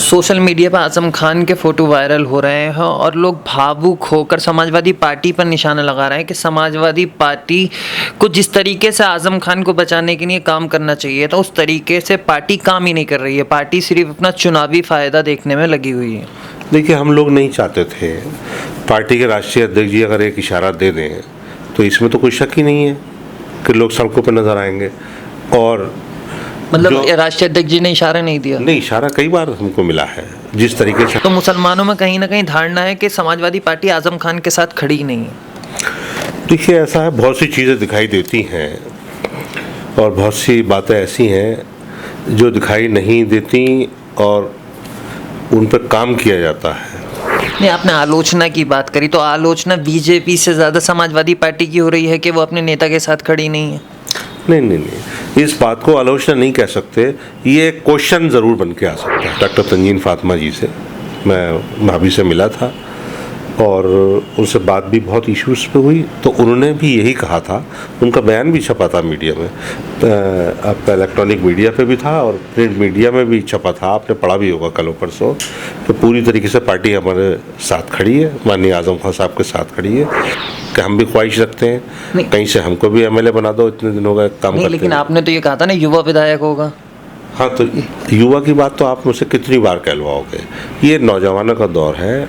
Social media पर आजम खान के photo viral हो रहे हैं और लोग भावुक होकर समाजवादी पार्टी पर निशाना लगा रहे हैं कि समाजवादी पार्टी को जिस तरीके से आजम खान को बचाने के लिए काम करना चाहिए था उस तरीके से पार्टी काम ही नहीं कर रही है। पार्टी सिर्फ अपना चुनावी फ़ायदा देखने में लगी हुई है। देखिए, हम लोग नहीं चाहते थे पार्टी के राष्ट्रीय अध्यक्ष जी अगर एक इशारा दे दें तो इसमें तो कोई शक ही नहीं है कि लोग सड़कों पर नजर आएंगे। और मतलब राष्ट्रीय अध्यक्ष जी ने इशारा नहीं दिया? नहीं, इशारा कई बार हमको मिला है जिस तरीके से। तो मुसलमानों में कहीं ना कहीं धारणा है कि समाजवादी पार्टी आजम खान के साथ खड़ी नहीं है। देखिए, ऐसा है, बहुत सी चीज़ें दिखाई देती हैं और बहुत सी बातें ऐसी हैं जो दिखाई नहीं देती और उन पर काम किया जाता है। नहीं, आपने आलोचना की बात करी तो आलोचना बीजेपी से ज़्यादा समाजवादी पार्टी की हो रही है कि वो अपने नेता के साथ खड़ी नहीं है। नहीं, इस बात को आलोचना नहीं कह सकते, ये क्वेश्चन ज़रूर बन के आ सकता है। डॉक्टर तंजीन फातिमा जी से मैं भाभी से मिला था और उनसे बात भी बहुत इश्यूज़ पे हुई, तो उन्होंने भी यही कहा था। उनका बयान भी छपा था मीडिया में, आपका इलेक्ट्रॉनिक मीडिया पे भी था और प्रिंट मीडिया में भी छपा था, आपने पढ़ा भी होगा कल परसों। तो पूरी तरीके से पार्टी हमारे साथ खड़ी है, माननीय आजम खान साहब के साथ खड़ी है कि हम भी ख्वाहिश रखते हैं कहीं से हमको भी एमएलए बना दो, इतने दिन हो गए काम करते। लेकिन आपने तो ये कहा था ना युवा विधायक होगा। हाँ, तो युवा की बात तो आप मुझसे कितनी बार कहलवाओगे, ये नौजवानों का दौर है।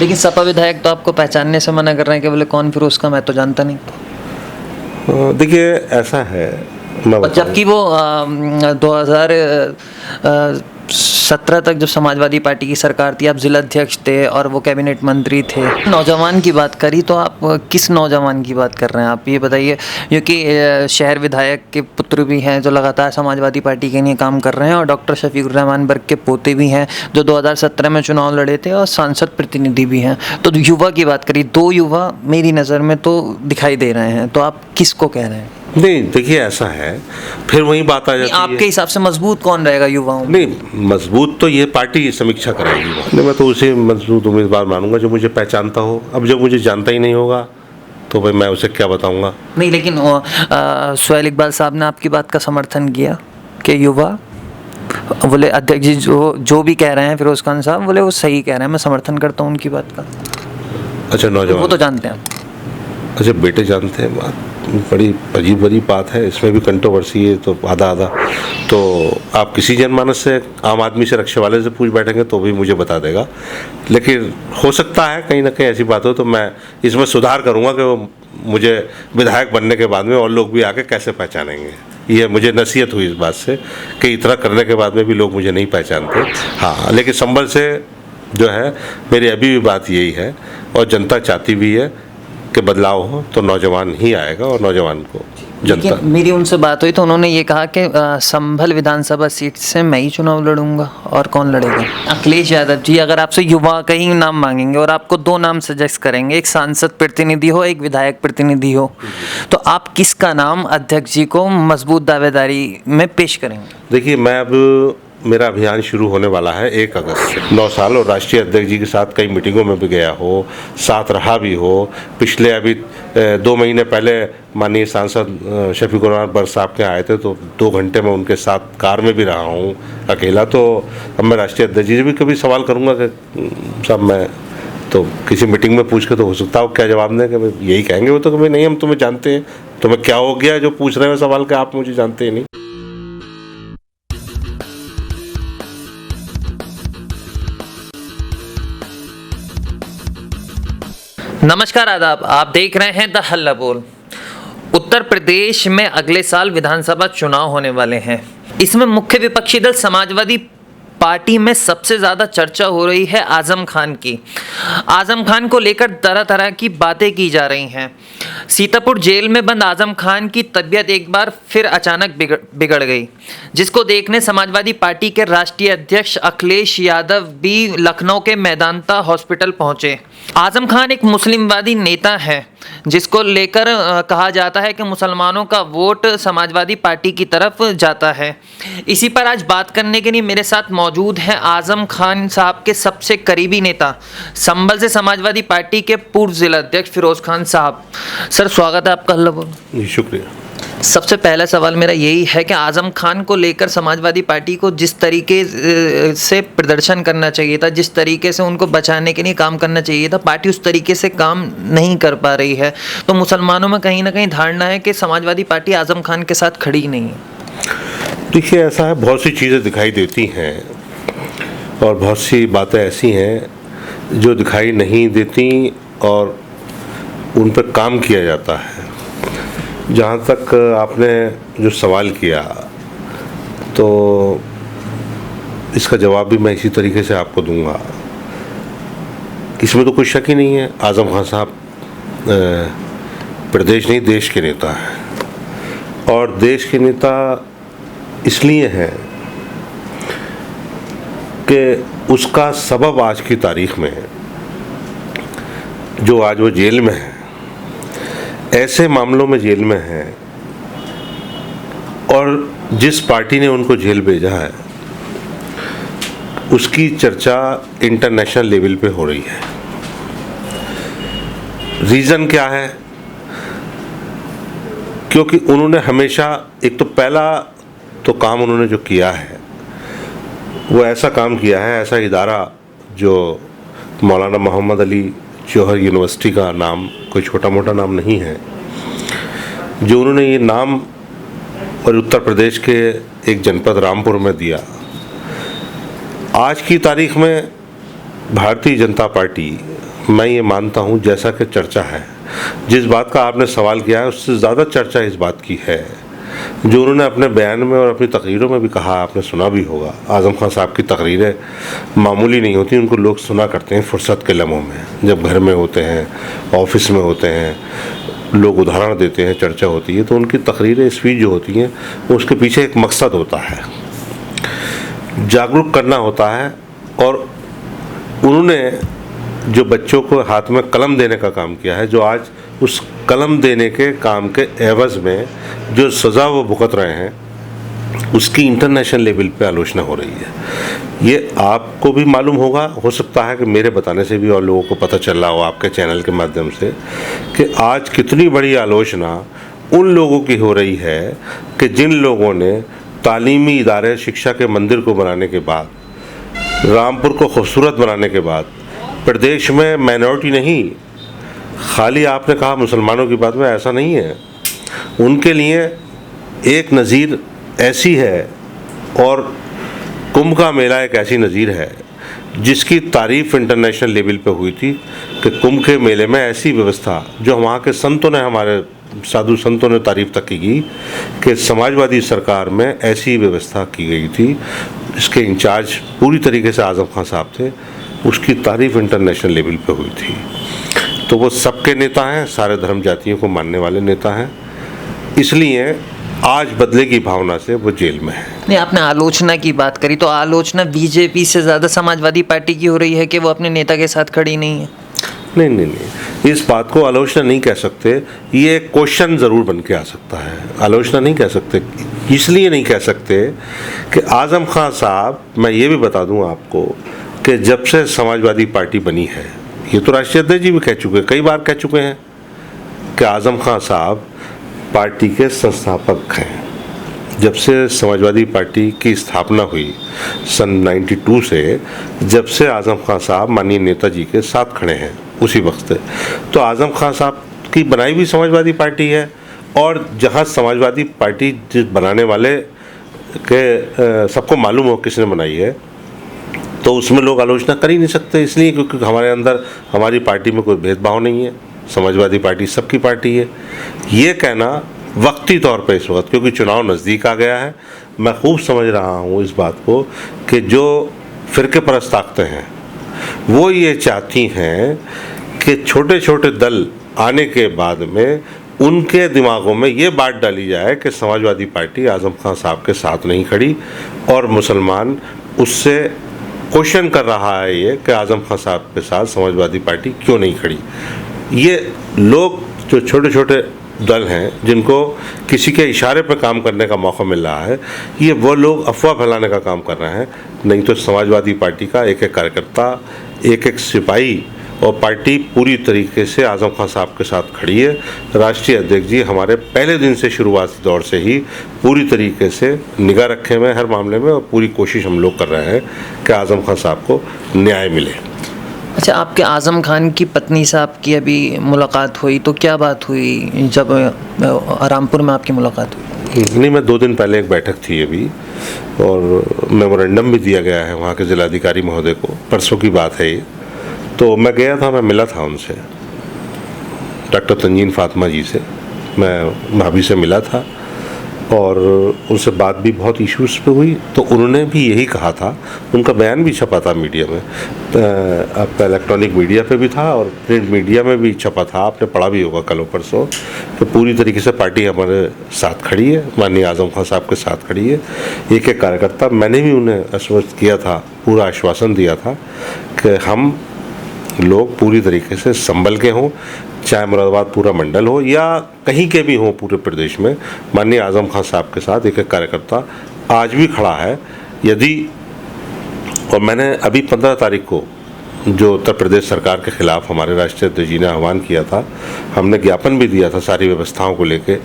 लेकिन सपा विधायक तो आपको पहचानने से मना कर रहे हैं कि बोले कौन फिरोज का, मैं तो जानता नहीं। देखिए, ऐसा है, जबकि वो 2017 तक जो समाजवादी पार्टी की सरकार थी आप जिला अध्यक्ष थे और वो कैबिनेट मंत्री थे। नौजवान की बात करी तो आप किस नौजवान की बात कर रहे हैं, आप ये बताइए, क्योंकि शहर विधायक के पुत्र भी हैं जो लगातार समाजवादी पार्टी के लिए काम कर रहे हैं और डॉक्टर शफीकुर रहमान बर्क के पोते भी हैं जो 2017 में चुनाव लड़े थे और सांसद प्रतिनिधि भी हैं। तो युवा की बात करी, दो युवा मेरी नज़र में तो दिखाई दे रहे हैं, तो आप किसको कह रहे हैं? नहीं, देखिए, ऐसा है, फिर वही बात आ जाती है। आपके हिसाब से मजबूत कौन रहेगा युवाओं में? नहीं, मजबूत तो ये पार्टी समीक्षा कराएगी। मैं तो उसे मजबूत उम्मीदवार मानूंगा जो मुझे पहचानता हो। अब जब मुझे जानता ही नहीं होगा तो भाई मैं उसे क्या बताऊंगा। नहीं, लेकिन सुहेल इकबाल साहब ने आपकी बात का समर्थन किया कि युवा, बोले अध्यक्ष जी जो भी कह रहे हैं फिरोज खान साहब, बोले वो सही कह रहे हैं, मैं समर्थन करता हूँ उनकी बात का। अच्छा, नौजवान वो तो जानते हैं। अच्छा, बेटे जानते हैं, बात बड़ी अजीब बड़ी बात है, इसमें भी कंट्रोवर्सी है, तो आधा आधा। तो आप किसी जनमानस से, आम आदमी से, रक्षा वाले से पूछ बैठेंगे तो भी मुझे बता देगा। लेकिन हो सकता है कहीं ना कहीं ऐसी बात हो तो मैं इसमें सुधार करूँगा कि वो मुझे विधायक बनने के बाद में और लोग भी आके कैसे पहचानेंगे। ये मुझे नसीहत हुई इस बात से कि इतना करने के बाद में भी लोग मुझे नहीं पहचानते। हाँ, लेकिन संभल से जो है मेरी अभी भी बात यही है और जनता चाहती भी है कि बदलाव हो तो नौजवान ही आएगा और नौजवान को जनता। मेरी उनसे बात हुई तो उन्होंने ये कहा कि संभल विधानसभा सीट से मैं ही चुनाव लड़ूंगा, और कौन लड़ेगा? अखिलेश यादव जी अगर आपसे युवा का ही नाम मांगेंगे और आपको दो नाम सजेस्ट करेंगे, एक सांसद प्रतिनिधि हो एक विधायक प्रतिनिधि हो, तो आप किसका नाम अध्यक्ष जी को मजबूत दावेदारी में पेश करेंगे? देखिए, मैं अब मेरा अभियान शुरू होने वाला है 1 अगस्त से। 9 साल और राष्ट्रीय अध्यक्ष जी के साथ कई मीटिंगों में भी गया हो, साथ रहा भी हो। पिछले अभी 2 महीने पहले माननीय सांसद शफीकुर रहमान बर्क साहब के आए थे तो 2 घंटे में उनके साथ कार में भी रहा हूँ अकेला। तो अब मैं राष्ट्रीय अध्यक्ष जी से भी कभी सवाल करूँगा कि साहब, मैं तो किसी मीटिंग में पूछ के तो हो सकता हो क्या जवाब दें कि यही कहेंगे वो तो कि भाई नहीं, हम तुम्हें जानते हैं। तुम्हें क्या हो गया जो पूछ रहे हो सवाल कि आप मुझे जानते ही नहीं। नमस्कार, आदाब, आप देख रहे हैं द हल्ला बोल। उत्तर प्रदेश में अगले साल विधानसभा चुनाव होने वाले हैं। इसमें मुख्य विपक्षी दल समाजवादी पार्टी में सबसे ज़्यादा चर्चा हो रही है आजम खान की। आजम खान को लेकर तरह तरह की बातें की जा रही हैं। सीतापुर जेल में बंद आजम खान की तबीयत एक बार फिर अचानक बिगड़ गई, जिसको देखने समाजवादी पार्टी के राष्ट्रीय अध्यक्ष अखिलेश यादव भी लखनऊ के मेदांता हॉस्पिटल पहुंचे। आजम खान एक मुस्लिमवादी नेता है जिसको लेकर कहा जाता है कि मुसलमानों का वोट समाजवादी पार्टी की तरफ जाता है। इसी पर आज बात करने के लिए मेरे साथ मौजूद हैं आजम खान साहब के सबसे करीबी नेता, संभल से समाजवादी पार्टी के पूर्व जिला अध्यक्ष फिरोज खान साहब। सर, स्वागत है आपका। हल्ला बोल। शुक्रिया। सबसे पहला सवाल मेरा यही है कि आज़म खान को लेकर समाजवादी पार्टी को जिस तरीके से प्रदर्शन करना चाहिए था, जिस तरीके से उनको बचाने के लिए काम करना चाहिए था, पार्टी उस तरीके से काम नहीं कर पा रही है। तो मुसलमानों में कहीं ना कहीं धारणा है कि समाजवादी पार्टी आज़म खान के साथ खड़ी नहीं है। देखिए, ऐसा है, बहुत सी चीज़ें दिखाई देती हैं और बहुत सी बातें ऐसी हैं जो दिखाई नहीं देती और उन पर काम किया जाता है। जहाँ तक आपने जो सवाल किया, तो इसका जवाब भी मैं इसी तरीके से आपको दूंगा। इसमें तो कोई शक ही नहीं है, आज़म खान साहब प्रदेश नहीं देश के नेता हैं। और देश के नेता इसलिए हैं कि उसका सबब आज की तारीख में जो आज वो जेल में है, ऐसे मामलों में जेल में है, और जिस पार्टी ने उनको जेल भेजा है उसकी चर्चा इंटरनेशनल लेवल पे हो रही है। रीज़न क्या है? क्योंकि उन्होंने हमेशा, एक तो पहला तो काम उन्होंने जो किया है वो ऐसा काम किया है, ऐसा इदारा जो मौलाना मोहम्मद अली जौहर यूनिवर्सिटी का नाम कोई छोटा मोटा नाम नहीं है, जो उन्होंने ये नाम और उत्तर प्रदेश के एक जनपद रामपुर में दिया। आज की तारीख में भारतीय जनता पार्टी, मैं ये मानता हूँ, जैसा कि चर्चा है, जिस बात का आपने सवाल किया है उससे ज़्यादा चर्चा इस बात की है जो उन्होंने अपने बयान में और अपनी तकरीरों में भी कहा, आपने सुना भी होगा। आज़म खान साहब की तकरीरें मामूली नहीं होती, उनको लोग सुना करते हैं फुर्सत के लम्हों में, जब घर में होते हैं, ऑफिस में होते हैं, लोग उदाहरण देते हैं, चर्चा होती है, तो उनकी तकरीरें, स्पीच जो होती हैं, उसके पीछे एक मकसद होता है, जागरूक करना होता है। और उन्होंने जो बच्चों को हाथ में कलम देने का काम किया है, जो आज उस कलम देने के काम के एवज़ में जो सज़ा वो भुगत रहे हैं, उसकी इंटरनेशनल लेवल पे आलोचना हो रही है। ये आपको भी मालूम होगा, हो सकता है कि मेरे बताने से भी और लोगों को पता चल रहा हो आपके चैनल के माध्यम से, कि आज कितनी बड़ी आलोचना उन लोगों की हो रही है कि जिन लोगों ने तालीमी इदारे, शिक्षा के मंदिर को बनाने के बाद, रामपुर को खूबसूरत बनाने के बाद, प्रदेश में माइनॉरिटी नहीं, खाली आपने कहा मुसलमानों की बात में, ऐसा नहीं है, उनके लिए एक नज़ीर ऐसी है, और कुंभ का मेला एक ऐसी नज़ीर है जिसकी तारीफ़ इंटरनेशनल लेवल पे हुई थी कि कुंभ के मेले में ऐसी व्यवस्था, जो वहाँ के संतों ने, हमारे साधु संतों ने तारीफ़ तक की कि समाजवादी सरकार में ऐसी व्यवस्था की गई थी, इसके इंचार्ज पूरी तरीके से आज़म खान साहब थे, उसकी तारीफ़ इंटरनेशनल लेवल पे हुई थी। तो वो सबके नेता हैं, सारे धर्म जातियों को मानने वाले नेता हैं, इसलिए आज बदले की भावना से वो जेल में है। नहीं, आपने आलोचना की बात करी, तो आलोचना बीजेपी से ज़्यादा समाजवादी पार्टी की हो रही है कि वो अपने नेता के साथ खड़ी नहीं है। नहीं, इस बात को आलोचना नहीं कह सकते, ये क्वेश्चन ज़रूर बन के आ सकता है, आलोचना नहीं कह सकते। इसलिए नहीं कह सकते कि आज़म खान साहब, मैं ये भी बता दूं आपको कि जब से समाजवादी पार्टी बनी है, ये तो राष्ट्रीय अध्यक्ष जी भी कह चुके, कई बार कह चुके हैं कि आज़म खान साहब पार्टी के संस्थापक हैं। जब से समाजवादी पार्टी की स्थापना हुई सन 92 से, जब से आज़म खान साहब माननीय नेताजी के साथ खड़े हैं, उसी वक्त से तो आज़म खान साहब की बनाई हुई समाजवादी पार्टी है। और जहाँ समाजवादी पार्टी जिस बनाने वाले के सबको मालूम हो किसने बनाई है, तो उसमें लोग आलोचना कर ही नहीं सकते, इसलिए क्योंकि हमारे अंदर, हमारी पार्टी में कोई भेदभाव नहीं है, समाजवादी पार्टी सबकी पार्टी है। ये कहना वक्ती तौर पे इस वक्त, क्योंकि चुनाव नज़दीक आ गया है, मैं खूब समझ रहा हूँ इस बात को कि जो फ़िरके परस्त ताकतें हैं वो ये चाहती हैं कि छोटे छोटे दल आने के बाद में उनके दिमागों में ये बात डाली जाए कि समाजवादी पार्टी आज़म खान साहब के साथ नहीं खड़ी, और मुसलमान उससे क्वेश्चन कर रहा है ये कि आज़म खान साहब के साथ समाजवादी पार्टी क्यों नहीं खड़ी। ये लोग जो छोटे छोटे दल हैं जिनको किसी के इशारे पर काम करने का मौका मिल रहा है, ये वो लोग अफवाह फैलाने का काम कर रहे हैं। नहीं तो समाजवादी पार्टी का एक एक कार्यकर्ता, एक एक सिपाही और पार्टी पूरी तरीके से आज़म खान साहब के साथ खड़ी है। राष्ट्रीय अध्यक्ष जी हमारे पहले दिन से शुरुआती दौर से ही पूरी तरीके से निगाह रखे हुए हैं हर मामले में, और पूरी कोशिश हम लोग कर रहे हैं कि आज़म खान साहब को न्याय मिले। अच्छा, आपके आज़म खान की पत्नी साहब की अभी मुलाकात हुई, तो क्या बात हुई जब रामपुर में आपकी मुलाकात हुई? नहीं, मैं 2 दिन पहले एक बैठक थी अभी, और मेमोरेंडम भी दिया गया है वहाँ के जिलाधिकारी महोदय को, परसों की बात है ये। तो मैं गया था, मैं मिला था उनसे, डॉक्टर तंजीन फातिमा जी से, मैं भाभी से मिला था, और उनसे बात भी बहुत इश्यूज़ पे हुई। तो उन्होंने भी यही कहा था, उनका बयान भी छपा था मीडिया में, आपका इलेक्ट्रॉनिक मीडिया पे भी था और प्रिंट मीडिया में भी छपा था, आपने पढ़ा भी होगा कल परसों, तो पूरी तरीके से पार्टी हमारे साथ खड़ी है, माननीय आज़म खान साहब के साथ खड़ी है। एक एक कार्यकर्ता, मैंने भी उन्हें आश्वस्त किया था, पूरा आश्वासन दिया था कि हम लोग पूरी तरीके से संभल के हों, चाहे मुरादाबाद पूरा मंडल हो या कहीं के भी हों पूरे प्रदेश में, माननीय आज़म खान साहब के साथ एक एक कार्यकर्ता आज भी खड़ा है। यदि, और मैंने अभी 15 तारीख को जो उत्तर प्रदेश सरकार के खिलाफ हमारे राष्ट्रीय अध्यक्ष जी ने आह्वान किया था, हमने ज्ञापन भी दिया था सारी व्यवस्थाओं को लेके,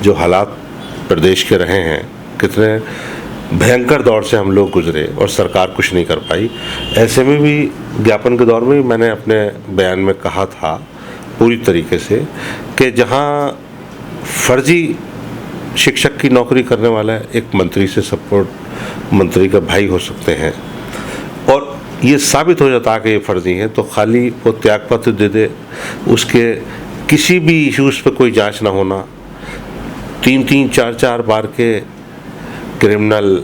जो हालात प्रदेश के रहे हैं, कितने भयंकर दौर से हम लोग गुजरे और सरकार कुछ नहीं कर पाई। ऐसे में भी ज्ञापन के दौर में भी मैंने अपने बयान में कहा था पूरी तरीके से कि जहां फर्जी शिक्षक की नौकरी करने वाला एक मंत्री से सपोर्ट मंत्री का भाई हो सकते हैं, और ये साबित हो जाता है कि ये फर्जी है, तो खाली वो त्यागपत्र दे दे, उसके किसी भी इश्यूज़ पे कोई जांच ना होना, 3-3, 4-4 बार के क्रिमिनल,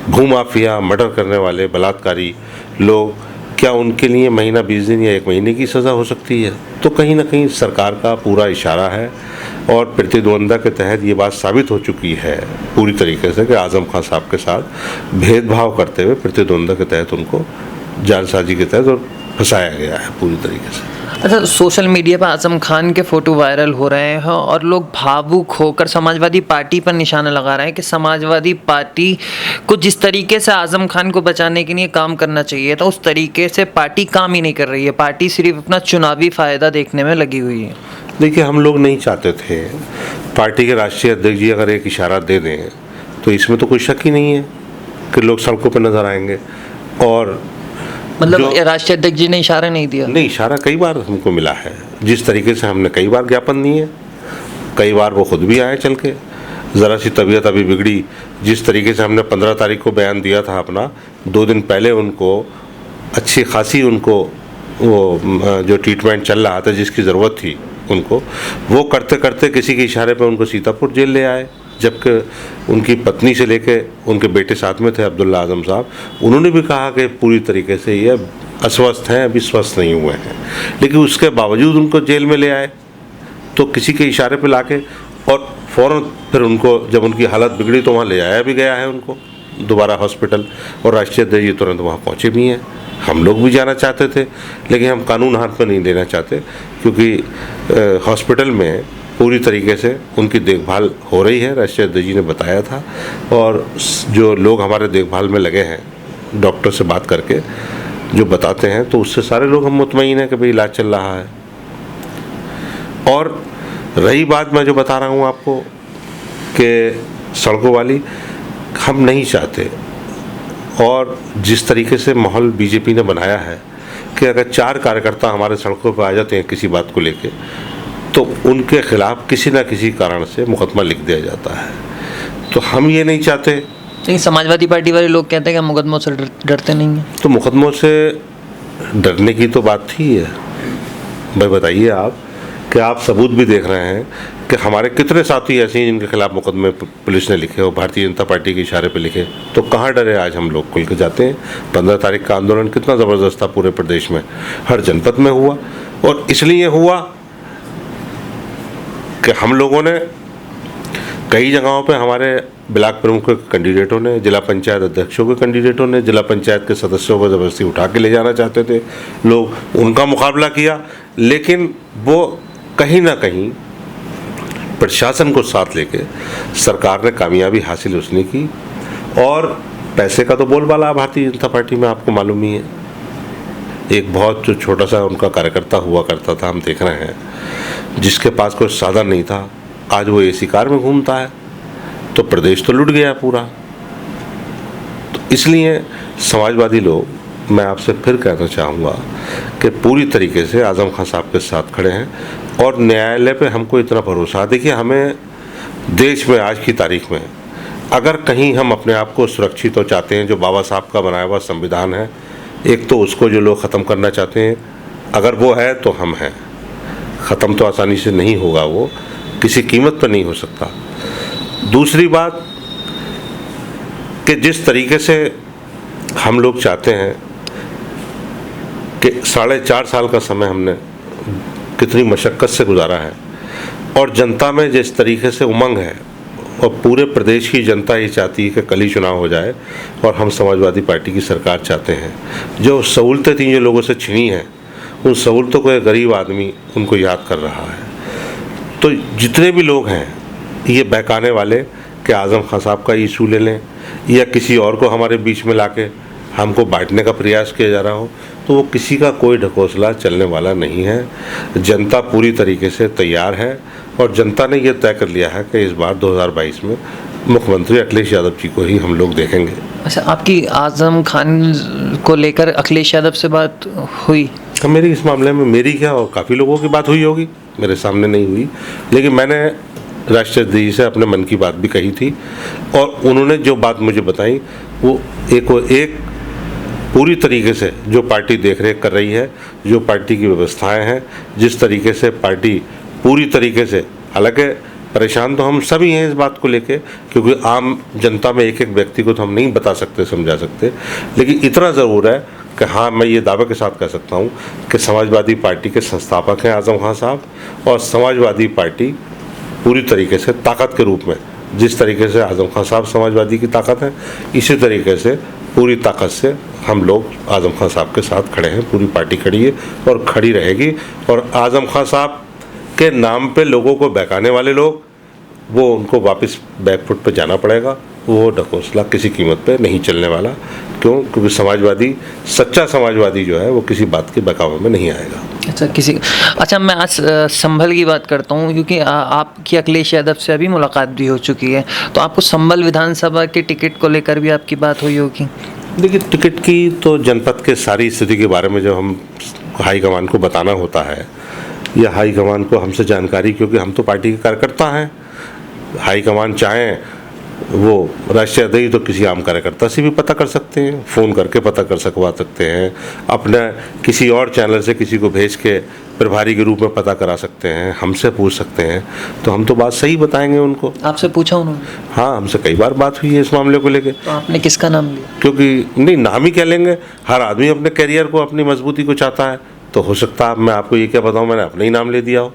भूमाफिया, मर्डर करने वाले, बलात्कारी लोग, क्या उनके लिए महीना 20 दिन या 1 महीने की सज़ा हो सकती है? तो कहीं ना कहीं सरकार का पूरा इशारा है, और प्रतिद्वंद्विता के तहत ये बात साबित हो चुकी है पूरी तरीके से कि आज़म खान साहब के साथ भेदभाव करते हुए प्रतिद्वंद्विता के तहत उनको जालसाजी के तहत और फंसाया गया है पूरी तरीके से। अच्छा, सोशल मीडिया पर आज़म खान के फ़ोटो वायरल हो रहे हैं और लोग भावुक होकर समाजवादी पार्टी पर निशाना लगा रहे हैं कि समाजवादी पार्टी को जिस तरीके से आज़म खान को बचाने के लिए काम करना चाहिए था, उस तरीके से पार्टी काम ही नहीं कर रही है। पार्टी सिर्फ अपना चुनावी फ़ायदा देखने में लगी हुई है। देखिए, हम लोग नहीं चाहते थे, पार्टी के राष्ट्रीय अध्यक्ष जी अगर एक इशारा दे दें तो इसमें तो कोई शक ही नहीं है कि लोग सड़कों पर नज़र आएंगे। और मतलब राष्ट्रीय अध्यक्ष जी ने इशारा नहीं दिया? नहीं, इशारा कई बार हमको मिला है, जिस तरीके से हमने कई बार ज्ञापन दिए, कई बार वो खुद भी आए चल के। ज़रा सी तबीयत अभी बिगड़ी, जिस तरीके से हमने 15 तारीख को बयान दिया था अपना, 2 दिन पहले उनको अच्छी खासी उनको वो जो ट्रीटमेंट चल रहा था, जिसकी ज़रूरत थी उनको, वो करते करते किसी के इशारे पर उनको सीतापुर जेल ले आए, जबकि उनकी पत्नी से लेके उनके बेटे साथ में थे, अब्दुल्ला आज़म साहब। उन्होंने भी कहा कि पूरी तरीके से ये अस्वस्थ हैं, अभी स्वस्थ नहीं हुए हैं, लेकिन उसके बावजूद उनको जेल में ले आए। तो किसी के इशारे पे लाके, और फ़ौरन फिर उनको जब उनकी हालत बिगड़ी तो वहाँ ले आया भी गया है उनको दोबारा हॉस्पिटल, और राष्ट्रीय अध्यक्ष जी तुरंत वहाँ पहुँचे भी हैं। हम लोग भी जाना चाहते थे, लेकिन हम कानून हाथ में नहीं लेना चाहते, क्योंकि हॉस्पिटल में पूरी तरीके से उनकी देखभाल हो रही है, राष्ट्रीय अध्यक्ष जी ने बताया था। और जो लोग हमारे देखभाल में लगे हैं, डॉक्टर से बात करके जो बताते हैं, तो उससे सारे लोग हम मुतमईन हैं कि भाई इलाज चल रहा है। और रही बात मैं जो बता रहा हूँ आपको कि सड़कों वाली, हम नहीं चाहते। और जिस तरीके से माहौल बीजेपी ने बनाया है कि अगर 4 कार्यकर्ता हमारे सड़कों पर आ जाते हैं किसी बात को लेके, तो उनके खिलाफ किसी न किसी कारण से मुकदमा लिख दिया जाता है। तो हम ये नहीं चाहते। लेकिन समाजवादी पार्टी वाले लोग कहते हैं कि मुकदमों से डरते नहीं हैं। तो मुकदमों से डरने की तो बात थी है भाई। बताइए आप कि आप सबूत भी देख रहे हैं कि हमारे कितने साथी ऐसे हैं जिनके खिलाफ मुकदमे पुलिस ने लिखे और भारतीय जनता पार्टी के इशारे पे लिखे। तो कहाँ डरे आज हम लोग, खुल के जाते हैं। 15 तारीख का आंदोलन कितना ज़बरदस्त था, पूरे प्रदेश में हर जनपद में हुआ, और इसलिए हुआ कि हम लोगों ने कई जगहों पे हमारे ब्लॉक प्रमुख के कैंडिडेटों ने, जिला पंचायत अध्यक्षों के कैंडिडेटों ने, जिला पंचायत के सदस्यों को ज़बरदस्ती उठा के ले जाना चाहते थे लोग, उनका मुकाबला किया। लेकिन वो कहीं ना कहीं प्रशासन को साथ लेके सरकार ने कामयाबी हासिल उसने की। और पैसे का तो बोलबाला भारतीय जनता पार्टी में आपको मालूम ही है एक बहुत जो छोटा सा उनका कार्यकर्ता हुआ करता था, हम देख रहे हैं, जिसके पास कोई साधन नहीं था, आज वो एसी कार में घूमता है। तो प्रदेश तो लुट गया पूरा। तो इसलिए समाजवादी लोग, मैं आपसे फिर कहना चाहूँगा कि पूरी तरीके से आज़म खान साहब के साथ खड़े हैं और न्यायालय पे हमको इतना भरोसा। देखिए, हमें देश में आज की तारीख में अगर कहीं हम अपने आप को सुरक्षित तो चाहते हैं, जो बाबा साहब का बनाया हुआ संविधान है, एक तो उसको जो लोग ख़त्म करना चाहते हैं, अगर वो है तो हम हैं। ख़त्म तो आसानी से नहीं होगा, वो किसी कीमत पर नहीं हो सकता। दूसरी बात कि जिस तरीके से हम लोग चाहते हैं कि 4.5 साल का समय हमने कितनी मशक्क़त से गुजारा है और जनता में जिस तरीके से उमंग है और पूरे प्रदेश की जनता ये चाहती है कि कल ही चुनाव हो जाए और हम समाजवादी पार्टी की सरकार चाहते हैं। जो सहूलतें थी जो लोगों से छिनी हैं, उन सहूलतों को एक गरीब आदमी उनको याद कर रहा है। तो जितने भी लोग हैं ये बहकाने वाले कि आज़म खान साहब का इशू ले लें या किसी और को हमारे बीच में लाके हमको बांटने का प्रयास किया जा रहा हो, तो वो किसी का कोई ढकोसला चलने वाला नहीं है। जनता पूरी तरीके से तैयार है और जनता ने ये तय कर लिया है कि इस बार 2022 में मुख्यमंत्री अखिलेश यादव जी को ही हम लोग देखेंगे। अच्छा, आपकी आज़म खान को लेकर अखिलेश यादव से बात हुई? मेरी इस मामले में, मेरी क्या और काफ़ी लोगों की बात हुई होगी, मेरे सामने नहीं हुई, लेकिन मैंने राष्ट्रीय अध्यक्ष से अपने मन की बात भी कही थी और उन्होंने जो बात मुझे बताई वो एक पूरी तरीके से जो पार्टी देख रेख कर रही है, जो पार्टी की व्यवस्थाएं हैं, जिस तरीके से पार्टी पूरी तरीके से, हालांकि परेशान तो हम सभी हैं इस बात को लेके, क्योंकि आम जनता में एक एक व्यक्ति को तो हम नहीं बता सकते, समझा सकते, लेकिन इतना ज़रूर है कि हाँ, मैं ये दावे के साथ कह सकता हूँ कि समाजवादी पार्टी के संस्थापक हैं आज़म खान साहब और समाजवादी पार्टी पूरी तरीके से ताकत के रूप में, जिस तरीके से आज़म खान साहब समाजवादी की ताकत है, इसी तरीके से पूरी ताकत से हम लोग आज़म खान साहब के साथ खड़े हैं। पूरी पार्टी खड़ी है और खड़ी रहेगी। और आज़म खान साहब के नाम पे लोगों को बहकाने वाले लोग, वो उनको वापस बैकफुट पे जाना पड़ेगा। वो ढकोसला किसी कीमत पे नहीं चलने वाला। क्यों? क्योंकि समाजवादी, सच्चा समाजवादी जो है वो किसी बात के बहकावे में नहीं आएगा। अच्छा, मैं आज संभल की बात करता हूँ, क्योंकि आपकी अखिलेश यादव से अभी मुलाकात भी हो चुकी है, तो आपको संभल विधानसभा के टिकट को लेकर भी आपकी बात हुई होगी? देखिए, टिकट की तो जनपद के सारी स्थिति के बारे में जो हम हाईकमान को बताना होता है, या हाईकमान को हमसे जानकारी, क्योंकि हम तो पार्टी के कार्यकर्ता हैं। हाईकमान चाहें वो राष्ट्रीय अध्यक्ष तो किसी आम कार्यकर्ता से भी पता कर सकते हैं, फ़ोन करके पता कर सकते हैं, अपने किसी और चैनल से किसी को भेज के प्रभारी के रूप में पता करा सकते हैं, हमसे पूछ सकते हैं, तो हम तो बात सही बताएंगे उनको। आपसे पूछा उन्होंने? हाँ, हमसे कई बार बात हुई है इस मामले को लेके। तो आपने किसका नाम लिया? क्योंकि नहीं, नाम ही क्या लेंगे, हर आदमी अपने करियर को, अपनी मजबूती को चाहता है, तो हो सकता है मैं आपको ये क्या बताऊँ, मैंने अपना ही नाम ले दिया हो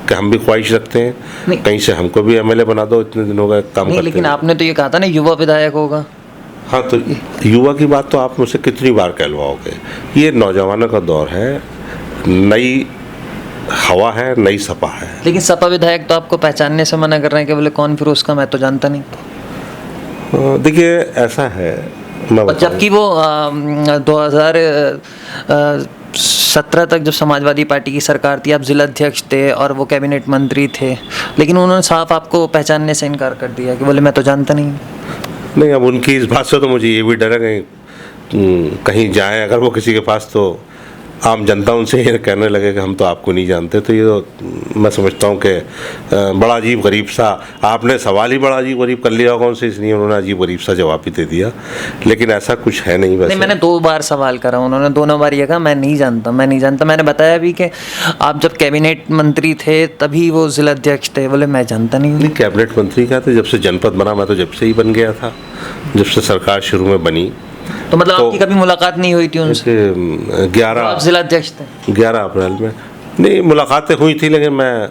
कि हम भी ख्वाहिश रखते हैं कहीं से हमको भी एमएलए बना दो, इतने दिन हो गए काम करते। लेकिन आपने तो ये कहा था ना युवा विधायक होगा। हाँ, तो युवा की बात तो आप मुझसे कितनी बार कहलवाओगे। ये नौजवानों का दौर है, नई हवा है, नई सपा है। लेकिन सपा विधायक तो आपको पहचानने से मना कर रहे हैं कि बोले कौन फिर उसका, मैं तो जानता नहीं। देखिए, ऐसा है, जबकि वो 2017 तक जब समाजवादी पार्टी की सरकार थी, आप जिला अध्यक्ष थे और वो कैबिनेट मंत्री थे, लेकिन उन्होंने साफ आपको पहचानने से इनकार कर दिया कि बोले मैं तो जानता नहीं। अब उनकी इस बात से तो मुझे ये भी डर है कहीं जाएं अगर वो किसी के पास, तो आम जनता उनसे ये कहने लगे कि हम तो आपको नहीं जानते, तो ये तो मैं समझता हूँ कि बड़ा अजीब गरीब सा, आपने सवाल ही बड़ा अजीब गरीब कर लिया कौन से, इसलिए उन्होंने अजीब गरीब सा जवाब भी दे दिया, लेकिन ऐसा कुछ है नहीं। वैसे नहीं, मैंने 2 बार सवाल करा, उन्होंने दोनों बार ये कहा मैं नहीं जानता। मैंने बताया भी कि आप जब कैबिनेट मंत्री थे तभी वो जिला अध्यक्ष थे, बोले मैं जानता नहीं। कैबिनेट मंत्री का तो जब से जनपद बना, मैं तो जब से ही बन गया था, जब से सरकार शुरू में बनी। तो मतलब आपकी कभी मुलाकात नहीं हुई थी उनसे? 11 जिला अध्यक्ष थे 11 अप्रैल में नहीं मुलाकातें हुई थी, लेकिन मैं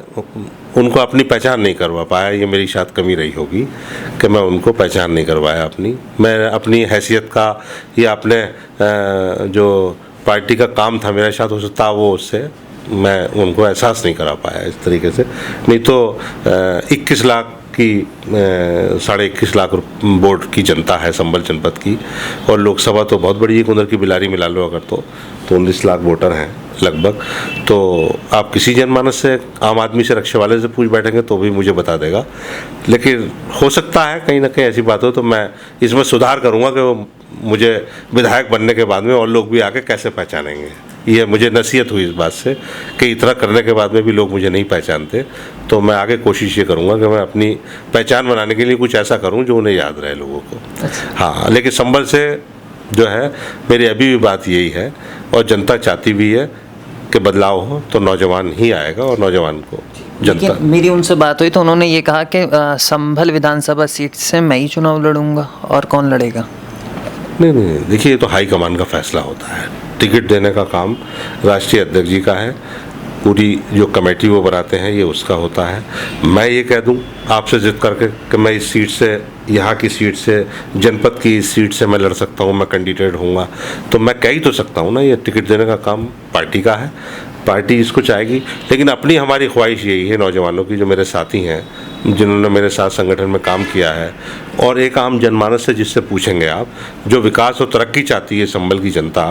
उनको अपनी पहचान नहीं करवा पाया। ये मेरी शायद कमी रही होगी कि मैं उनको पहचान नहीं करवाया अपनी। मैं अपनी हैसियत का या अपने जो पार्टी का काम था मेरा, शायद हो सकता वो उससे मैं उनको एहसास नहीं करा पाया इस तरीके से। नहीं तो 21 लाख कि 21.5 लाख वोट की जनता है संभल जनपद की, और लोकसभा तो बहुत बड़ी है, उधर की बिलारी मिला लो अगर तो 19 लाख वोटर हैं लगभग। तो आप किसी जनमानस से, आम आदमी से, रक्षा वाले से पूछ बैठेंगे तो भी मुझे बता देगा। लेकिन हो सकता है कहीं ना कहीं ऐसी बात हो तो मैं इसमें सुधार करूँगा कि वो मुझे विधायक बनने के बाद में और लोग भी आके कैसे पहचानेंगे। ये मुझे नसीहत हुई इस बात से कि इतना करने के बाद में भी लोग मुझे नहीं पहचानते, तो मैं आगे कोशिश ये करूँगा कि मैं अपनी पहचान बनाने के लिए कुछ ऐसा करूँ जो उन्हें याद रहे लोगों को। हाँ, लेकिन संभल से जो है मेरी अभी भी बात यही है, और जनता चाहती भी है कि बदलाव हो तो नौजवान ही आएगा, और नौजवान को जनता। लेकिन मेरी उनसे बात हुई तो उन्होंने ये कहा कि संभल विधानसभा सीट से मैं ही चुनाव लड़ूंगा, और कौन लड़ेगा? नहीं, देखिए ये तो हाईकमान का फैसला होता है। टिकट देने का काम राष्ट्रीय अध्यक्ष जी का है, पूरी जो कमेटी वो बनाते हैं ये उसका होता है। मैं ये कह दूं आपसे जिद करके कि मैं इस सीट से, यहाँ की सीट से, जनपद की इस सीट से मैं लड़ सकता हूँ, मैं कैंडिडेट होऊंगा, तो मैं कह ही तो सकता हूँ ना। ये टिकट देने का काम पार्टी का है, पार्टी इसको चाहेगी। लेकिन अपनी हमारी ख्वाहिश यही है नौजवानों की, जो मेरे साथी हैं, जिन्होंने मेरे साथ संगठन में काम किया है, और एक आम जनमानस से जिससे पूछेंगे आप, जो विकास और तरक्की चाहती है संभल की जनता,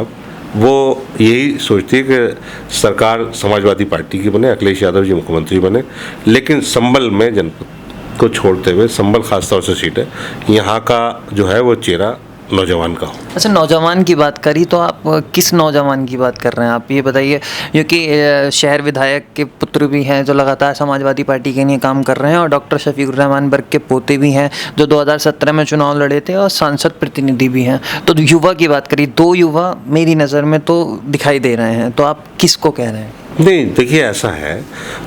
वो यही सोचती है कि सरकार समाजवादी पार्टी की बने, अखिलेश यादव जी मुख्यमंत्री बने। लेकिन संभल में जनपद को छोड़ते हुए, संभल खासतौर से सीट है, यहाँ का जो है वो चेहरा नौजवान का हो। अच्छा, नौजवान की बात करी तो आप किस नौजवान की बात कर रहे हैं? आप ये बताइए, क्योंकि शहर विधायक के पुत्र भी हैं जो लगातार समाजवादी पार्टी के लिए काम कर रहे हैं, और डॉक्टर शफीकुर रहमान बर्क के पोते भी हैं जो 2017 में चुनाव लड़े थे, और सांसद प्रतिनिधि भी हैं। तो युवा की बात करी, 2 युवा मेरी नज़र में तो दिखाई दे रहे हैं, तो आप किसको कह रहे हैं? नहीं, देखिए ऐसा है,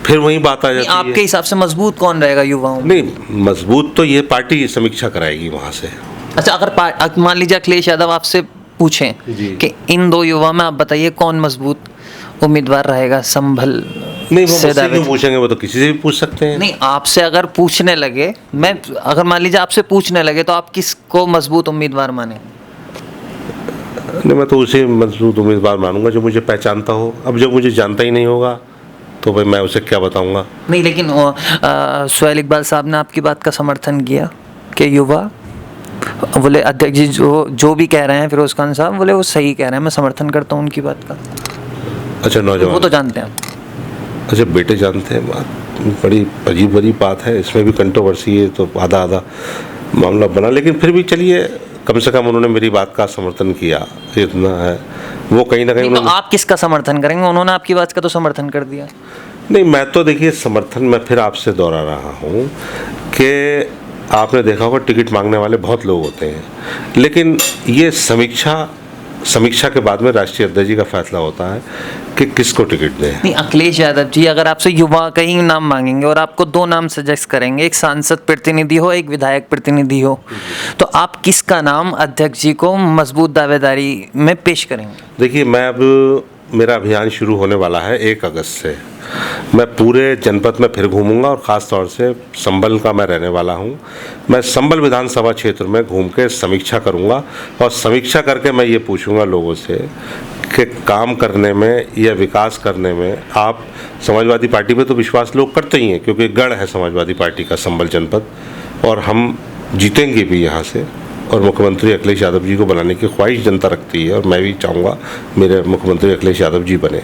फिर वही बात आ जाती है। आपके हिसाब से मजबूत कौन रहेगा युवाओं में? नहीं, मजबूत तो ये पार्टी समीक्षा कराएगी वहाँ से। अच्छा, अगर मान लीजिए अखिलेश यादव आपसे पूछें कि इन 2 युवा में आप बताइए कौन मजबूत उम्मीदवार रहेगा संभल? नहीं, वो मुझसे क्यों पूछेंगे, वो तो किसी से भी पूछ सकते हैं। नहीं, आपसे अगर पूछने लगे, अगर मान लीजिए आपसे पूछने लगे तो आप किसको मजबूत उम्मीदवार माने? नहीं, मैं तो उसे मजबूत उम्मीदवार मानूंगा जो मुझे पहचानता हो। अब जब मुझे जानता ही नहीं होगा तो भाई मैं उसे क्या बताऊंगा। नहीं, लेकिन सुहेल इकबाल साहब ने आपकी बात का समर्थन किया कि युवा, बोले अध्यक्ष जी जो भी कह रहे हैं, फिरोज खान साहब बोले वो सही कह रहे हैं, मैं समर्थन करता हूँ उनकी बात का। अच्छा, नौजवान वो तो जानते हैं। अच्छा, बेटे जानते हैं, बात बड़ी अजीब बात है, इसमें भी कंट्रोवर्सी है, तो आधा मामला बना। लेकिन फिर भी चलिए, कम से कम उन्होंने मेरी बात का समर्थन किया, इतना है। वो कहीं ना कहीं तो आप किसका समर्थन करेंगे? उन्होंने आपकी बात का तो समर्थन कर दिया। नहीं, मैं तो देखिए समर्थन मैं फिर आपसे दोहरा रहा हूँ कि आपने देखा होगा टिकट मांगने वाले बहुत लोग होते हैं, लेकिन ये समीक्षा के बाद में राष्ट्रीय अध्यक्ष जी का फैसला होता है कि किसको टिकट दें। नहीं, अखिलेश यादव जी अगर आपसे युवा का ही नाम मांगेंगे और आपको 2 नाम सजेस्ट करेंगे, एक सांसद प्रतिनिधि हो, एक विधायक प्रतिनिधि हो, तो आप किसका नाम अध्यक्ष जी को मजबूत दावेदारी में पेश करेंगे? देखिए, मैं अब मेरा अभियान शुरू होने वाला है 1 अगस्त से। मैं पूरे जनपद में फिर घूमूंगा, और ख़ास तौर से संभल का मैं रहने वाला हूं। मैं संभल विधानसभा क्षेत्र में घूम के समीक्षा करूंगा, और समीक्षा करके मैं ये पूछूंगा लोगों से कि काम करने में या विकास करने में आप समाजवादी पार्टी पे तो विश्वास लोग करते ही हैं, क्योंकि गढ़ है समाजवादी पार्टी का संभल जनपद, और हम जीतेंगे भी यहाँ से, और मुख्यमंत्री अखिलेश यादव जी को बनाने की ख्वाहिश जनता रखती है, और मैं भी चाहूँगा मेरे मुख्यमंत्री अखिलेश यादव जी बने।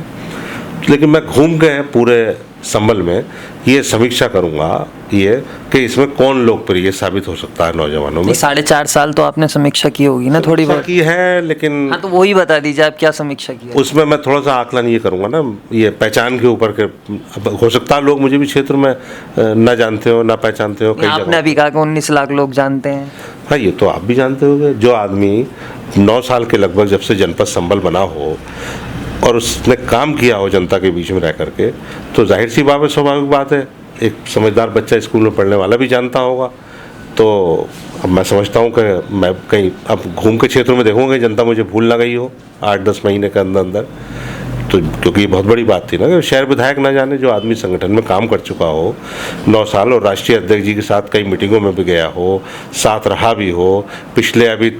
लेकिन मैं घूम गए पूरे संभल में ये समीक्षा करूंगा ये कि इसमें कौन लोकप्रिय साबित हो सकता है नौजवानों में। 4.5 साल तो आपने समीक्षा की होगी ना, थोड़ी बहुत की है, लेकिन हाँ, तो वही बता दीजिए आप क्या समीक्षा की है। उसमें मैं थोड़ा सा आकलन ये करूंगा ना, ये पहचान के ऊपर के, हो सकता है लोग मुझे भी क्षेत्र में ना जानते हो, ना पहचानते हो। आपने अभी कहा कि 19 लाख लोग जानते हैं। हाँ, ये तो आप भी जानते होंगे। जो आदमी 9 साल के लगभग जब से जनपद संभल बना हो और उसने काम किया हो जनता के बीच में रह करके, तो जाहिर सी बात है, स्वाभाविक बात है, एक समझदार बच्चा स्कूल में पढ़ने वाला भी जानता होगा। तो अब मैं समझता हूँ कि मैं कहीं अब घूम के क्षेत्रों में देखूँगा जनता मुझे भूल ना गई हो 8-10 महीने के अंदर अंदर। तो क्योंकि ये बहुत बड़ी बात थी ना कि शहर विधायक ना जाने, जो आदमी संगठन में काम कर चुका हो 9 साल और राष्ट्रीय अध्यक्ष जी के साथ कई मीटिंगों में भी गया हो, साथ रहा भी हो। पिछले अभी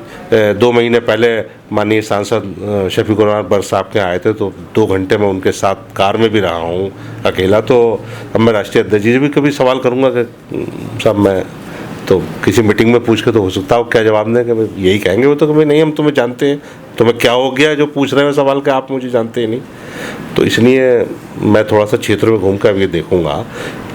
2 महीने पहले माननीय सांसद शफीकुर रहमान बर साहब के आए थे, तो 2 घंटे में उनके साथ कार में भी रहा हूँ अकेला। तो अब मैं राष्ट्रीय अध्यक्ष जी से भी कभी सवाल करूँगा कि साहब मैं तो किसी मीटिंग में पूछ के तो हो सकता हो क्या जवाब दें, कि भाई यही कहेंगे वो तो कि भाई नहीं हम तुम्हें जानते हैं, तुम्हें क्या हो गया जो पूछ रहे हो सवाल कि आप मुझे जानते ही नहीं। तो इसलिए मैं थोड़ा सा क्षेत्र में घूम कर अब ये देखूंगा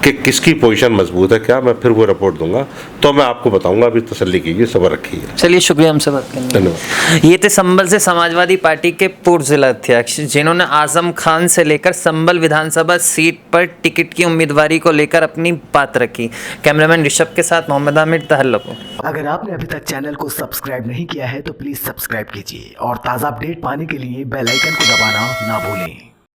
कि किसकी पोजीशन मजबूत है, क्या मैं फिर वो रिपोर्ट दूंगा तो मैं आपको बताऊंगा। अभी तसल्ली कीजिए, सब्र रखिए। चलिए, शुक्रिया हमसे बात करने के लिए। धन्यवाद। ये थे संभल से समाजवादी पार्टी के पूर्व जिला अध्यक्ष, जिन्होंने आजम खान से लेकर संभल विधानसभा सीट पर टिकट की उम्मीदवारी को लेकर अपनी बात रखी। कैमरामैन ऋषभ के साथ मोहम्मद आमिर, द हल्ला बोल। अगर आपने अभी तक चैनल को सब्सक्राइब नहीं किया है तो प्लीज़ सब्सक्राइब कीजिए और ताज़ा अपडेट पाने के लिए बेल आइकन को दबाना ना भूलें।